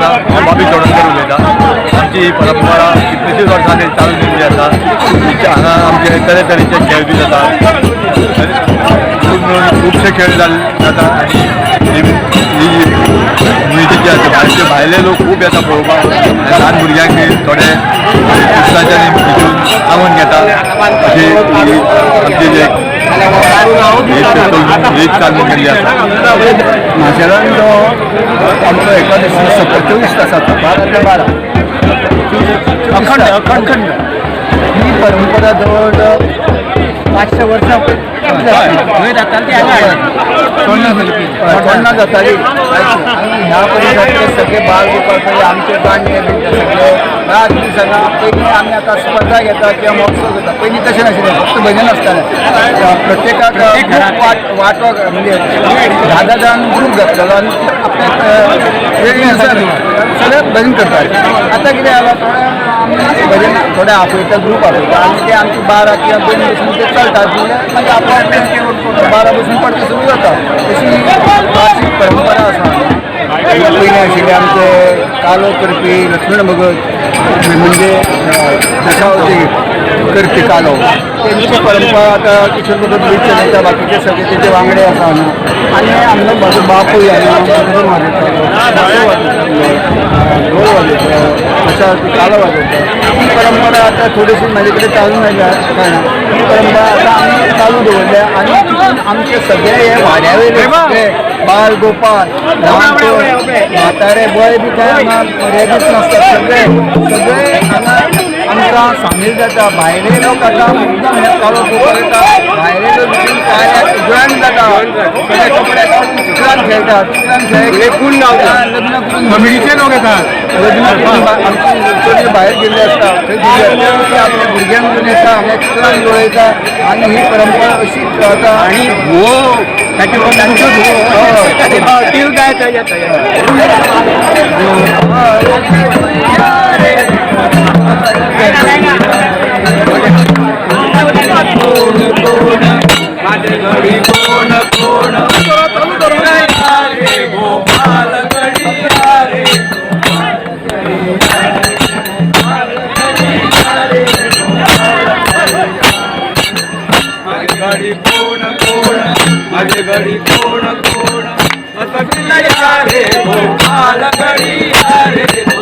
हांव बाबी चोडणकर उलयतां। आमची ही परंपरा कितलीशींच वर्सां चालू दिल्ली आसा। हांगा आमचे तरेतरेचे खेळ बी जातात, खुबशे खेळ जाता आनी ही म्युजीक आसा भायरचे भायले लोक खूब येता पळोवपाक आनी ल्हान भुरग्यांक बी थोडे कृष्णाच्या हितून सांगून घेता अशी आमची जे रीत चालून गेल्ली आसा। माशेलान जो आमचो एकादशी 24 तासाचो 12 ते 12 अखंड ही परंपरा जवळ जवळ 500 वर्सां तोंडा जाताली आनी ह्या परिसरातले सगळे बाळ गोपाळ आमचे जाणटे बिणटे सगळे रात दिसांना पयलीं आमी आतां स्पर्धा घेता किंवा महोत्सव घेता, पयलीं तशें नाशिल्लें, फक्त भजन आसतालें। प्रत्येकाक ग्रूप वांटो म्हणजे 10 जाण ग्रूप जातलो आनी आपले वेगळें आसा सगळे भजन करताले। आतां कितें जालां, थोडे भजन थोडे आपयता, ग्रूप आपयता आनी ते आमची 12 किंवा 2 बसून ते चलतात, मागीर आपल्या 12 बसून पडटा सुरू जाता। तशी वार्षिक परंपरा आसा। पयलीं आशिल्ले आमचे कालो करपी लक्ष्मण भगत म्हणजे दशावती करपी कालो, तेंची परंपरा आतां किशोर भगत बी चलयता, बाकीचे सगळे तेजे वांगडे आसा हांगा। आनी आमचो म्हाजो बापूय हांगा ढोल वाजयतालो, दशावती कालो वाजयता। ही परंपरा आतां थोडीशी म्हाजे कडेन चालू जाल्या कारणान ही परंपरा आतां आमी चालू दवरल्या आनी तितून आमचे सगळे हे वाड्यावयले सगळे बाळ गोपाळ म्हातारे बय बी काय हांगा मर्यादीत नासतात, सगळे हांगा आमकां सामील जाता। भायले लोक आतां मुद्दाम हे कालो पळोवपाक येता, भायले लोक भितून पाळ्याक उजळण जाता, सगळे कपडे घालून चिखलान खेळटात, चिखलान खेळ लग्न करून फॅमिलीचे लोक येतात, लग्न करून आमची चली भायर गेल्ली आसता थंय आपल्या भुरग्यांक घेवन येता, हांगा चिखलान लोळयता आनी ही परंपरा अशीच रावता। आनी माझे घडी कोण कोण आता रे गोपाल घडी रे